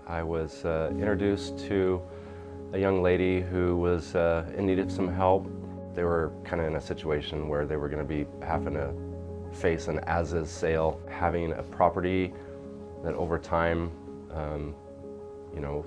I was introduced to a young lady who was in need of some help. They were kind of in a situation where they were going to be having to face an as-is sale, having a property that over time,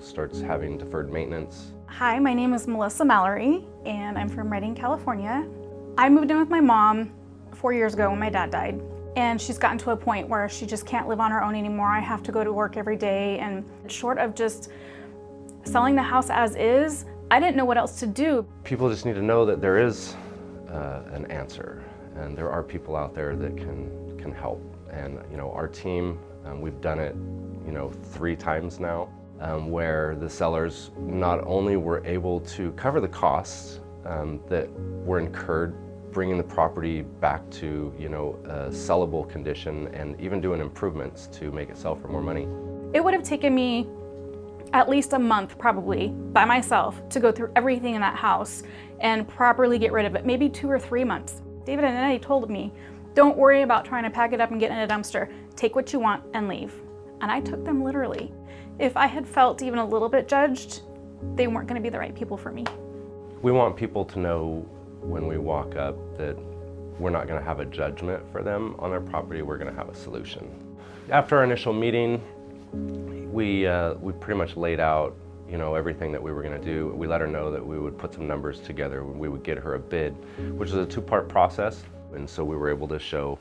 starts having deferred maintenance. Hi, my name is Melissa Mallory, and I'm from Redding, California. I moved in with my mom 4 years ago when my dad died, and she's gotten to a point where she just can't live on her own anymore. I have to go to work every day, and short of just selling the house as is, I didn't know what else to do. People just need to know that there is an answer, and there are people out there that can help. And our team, we've done it 3 times now, where the sellers not only were able to cover the costs that were incurred bringing the property back to a sellable condition and even doing improvements to make it sell for more money. It would have taken me at least a month probably by myself to go through everything in that house and properly get rid of it, maybe 2 or 3 months. David and Eddie told me, don't worry about trying to pack it up and get in a dumpster. Take what you want and leave. And I took them literally. If I had felt even a little bit judged, they weren't going to be the right people for me. We want people to know when we walk up that we're not going to have a judgment for them on their property, we're going to have a solution. After our initial meeting, we pretty much laid out everything that we were going to do. We let her know that we would put some numbers together. We would get her a bid, which is a 2-part process. And so we were able to show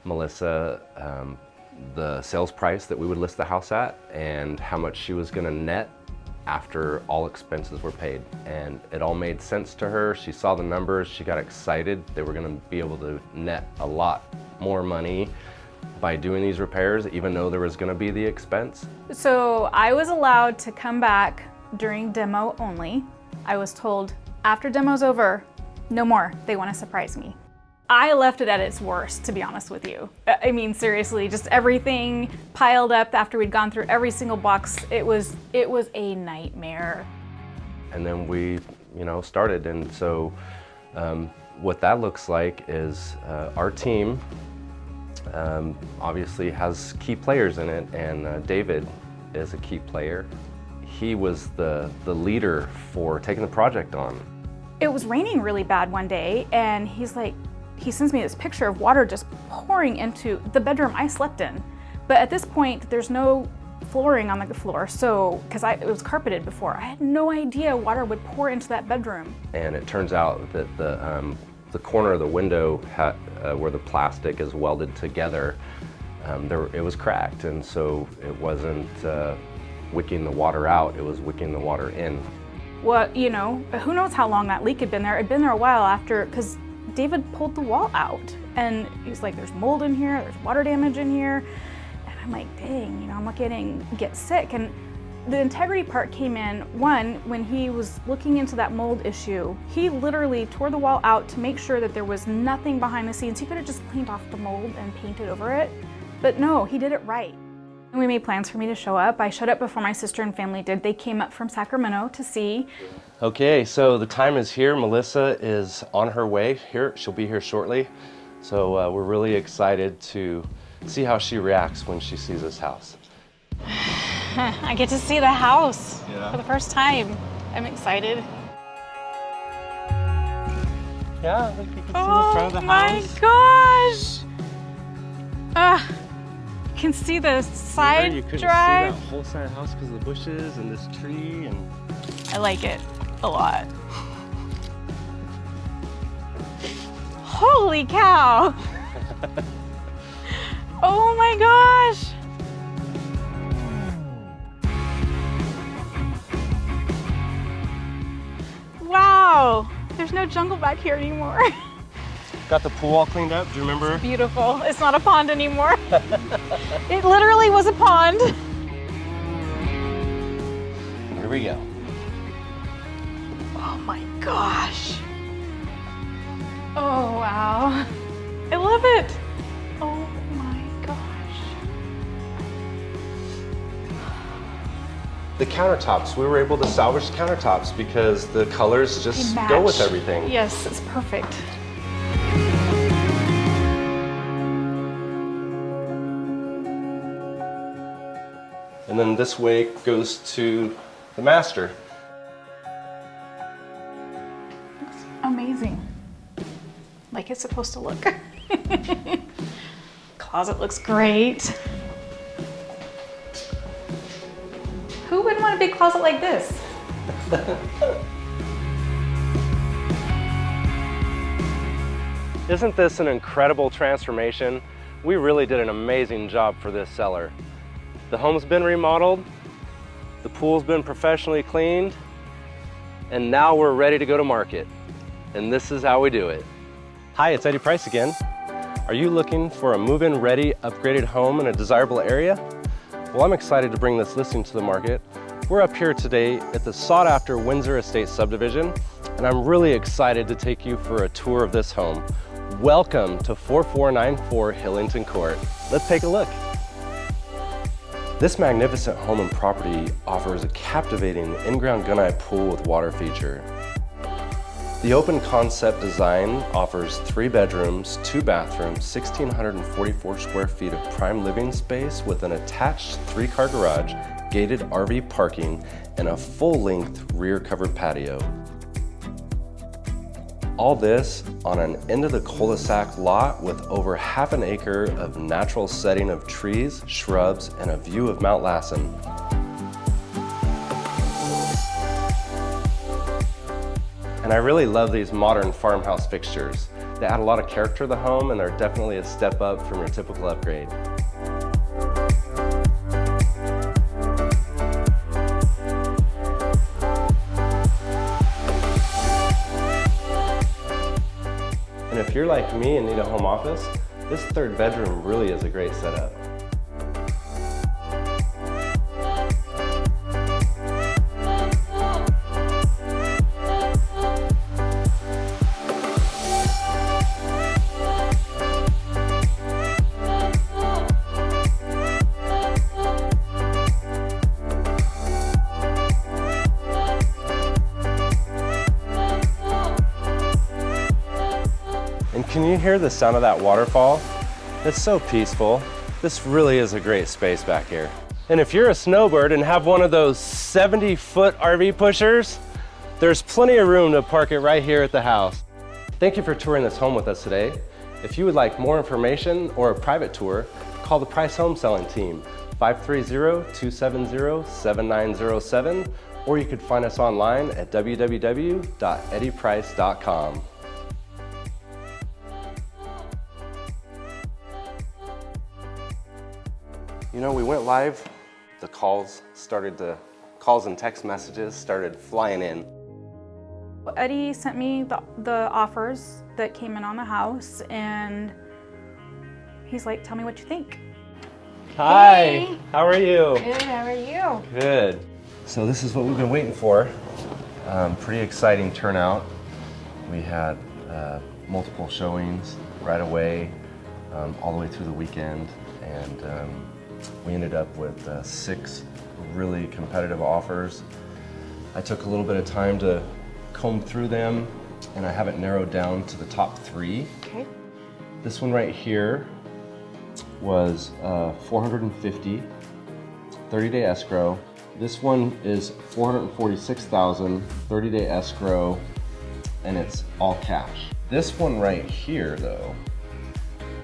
Melissa the sales price that we would list the house at and how much she was going to net after all expenses were paid. And it all made sense to her. She saw the numbers, she got excited. They were going to be able to net a lot more money by doing these repairs, even though there was going to be the expense. So I was allowed to come back during demo only. I was told after demo's over, no more, they want to surprise me. I left it at its worst, to be honest with you. I mean, seriously, just everything piled up after we'd gone through every single box. It was a nightmare. And then we, started. And so what that looks like is our team obviously has key players in it, and David is a key player. He was the leader for taking the project on. It was raining really bad one day, and he sends me this picture of water just pouring into the bedroom I slept in. But at this point, there's no flooring on the floor, so, because it was carpeted before, I had no idea water would pour into that bedroom. And it turns out that the corner of the window where the plastic is welded together, it was cracked, and so it wasn't wicking the water out, it was wicking the water in. Well, who knows how long that leak had been there. It'd been there a while after, because David pulled the wall out, and he's like, there's mold in here, there's water damage in here. And I'm like, dang, I'm looking to get sick. And the integrity part came in, when he was looking into that mold issue, he literally tore the wall out to make sure that there was nothing behind the scenes. He could have just cleaned off the mold and painted over it, but no, he did it right. And we made plans for me to show up. I showed up before my sister and family did. They came up from Sacramento to see. Okay, so the time is here. Melissa is on her way here. She'll be here shortly. So we're really excited to see how she reacts when she sees this house. I get to see the house for the first time. I'm excited. Yeah, look, you can see the front of the house. Oh my gosh! You can see the side you couldn't drive. see that whole side of the house because of the bushes and this tree and. I like it a lot. Holy cow! Oh my gosh! Wow! There's no jungle back here anymore. Got the pool all cleaned up, do you remember? Beautiful. It's not a pond anymore. It literally was a pond. Here we go. Oh my gosh. Oh wow. I love it. Oh my gosh. The countertops, we were able to salvage the countertops because the colors just They go with match. everything. Yes, it's perfect. And then this way goes to the master. Looks amazing. Like it's supposed to look. Closet looks great. Who wouldn't want a big closet like this? Isn't this an incredible transformation? We really did an amazing job for this seller. The home's been remodeled, the pool's been professionally cleaned, and now we're ready to go to market. And this is how we do it. Hi, it's Eddie Price again. Are you looking for a move-in ready, upgraded home in a desirable area? Well, I'm excited to bring this listing to the market. We're up here today at the sought-after Windsor Estate subdivision, and I'm really excited to take you for a tour of this home. Welcome to 4494 Hillington Court. Let's take a look. This magnificent home and property offers a captivating in-ground gunite pool with water feature. The open concept design offers 3 bedrooms, 2 bathrooms, 1,644 square feet of prime living space with an attached 3-car garage, gated RV parking, and a full-length rear covered patio. All this on an end-of-the-cul-de-sac lot with over half an acre of natural setting of trees, shrubs, and a view of Mount Lassen. And I really love these modern farmhouse fixtures. They add a lot of character to the home, and they're definitely a step up from your typical upgrade. And if you're like me and need a home office, this 3rd bedroom really is a great setup. And can you hear the sound of that waterfall? It's so peaceful. This really is a great space back here. And if you're a snowbird and have one of those 70-foot RV pushers, there's plenty of room to park it right here at the house. Thank you for touring this home with us today. If you would like more information or a private tour, call the Price Home Selling Team, 530-270-7907, or you could find us online at www.eddieprice.com. You know, we went live, the calls and text messages started flying in. Eddie sent me the offers that came in on the house, and he's like, tell me what you think. Hi, Hey. How are you? Good, how are you? Good. So this is what we've been waiting for. Pretty exciting turnout. We had multiple showings right away, all the way through the weekend, and we ended up with 6 really competitive offers. I took a little bit of time to comb through them, and I have it narrowed down to the top 3. Okay. This one right here was $450, 30-day escrow. This one is $446,000, 30-day escrow, and it's all cash. This one right here, though,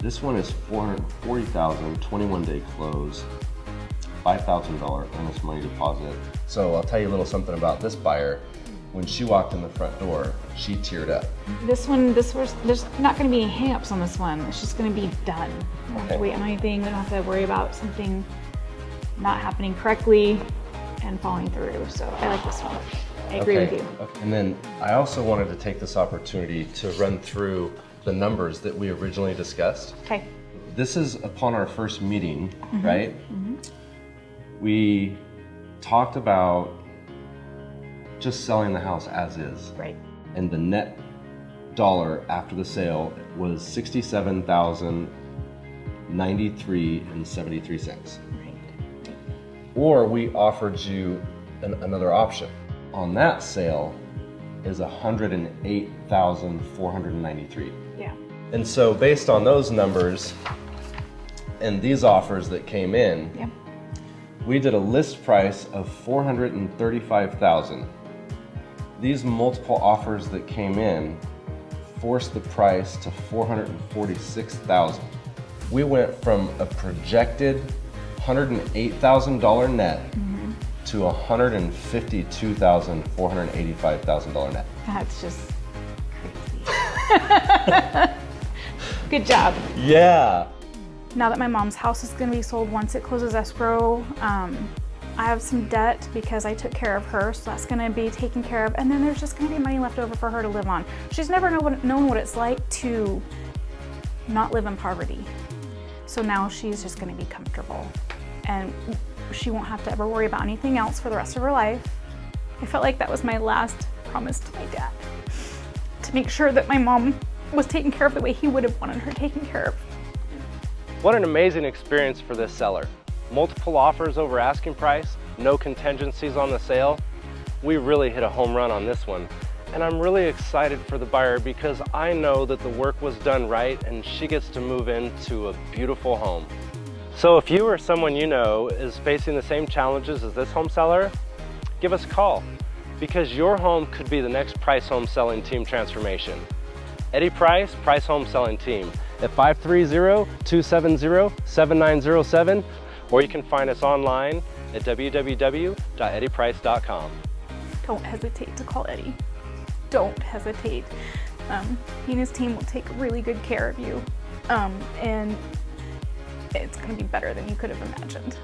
this one is $440,000, 21-day close, $5,000 earnest money deposit. So I'll tell you a little something about this buyer. When she walked in the front door, she teared up. There's not going to be any hang-ups on this one. It's just going to be done. We don't have to wait on anything. We don't have to worry about something not happening correctly and falling through. So I like this one. I agree with you. Okay. And then I also wanted to take this opportunity to run through the numbers that we originally discussed. Okay. This is upon our first meeting, right? We talked about just selling the house as is. Right. And the net dollar after the sale was $67,093.73. Right. Or we offered you another option. On that sale is $108,493. Yeah. And so based on those numbers and these offers that came in, We did a list price of $435,000. These multiple offers that came in forced the price to $446,000. We went from a projected $108,000 net to $152,485,000 net. That's just crazy. Good job. Yeah. Now that my mom's house is going to be sold once it closes escrow, I have some debt because I took care of her, so that's going to be taken care of. And then there's just going to be money left over for her to live on. She's never known what it's like to not live in poverty. So now she's just going to be comfortable. And she won't have to ever worry about anything else for the rest of her life. I felt like that was my last promise to my dad, to make sure that my mom was taken care of the way he would have wanted her taken care of. What an amazing experience for this seller. Multiple offers over asking price, no contingencies on the sale. We really hit a home run on this one. And I'm really excited for the buyer because I know that the work was done right and she gets to move into a beautiful home. So if you or someone you know is facing the same challenges as this home seller, give us a call because your home could be the next Price Home Selling Team transformation. Eddie Price, Price Home Selling Team at 530-270-7907, or you can find us online at www.eddieprice.com. Don't hesitate to call Eddie. Don't hesitate. He and his team will take really good care of you. And it's going to be better than you could have imagined.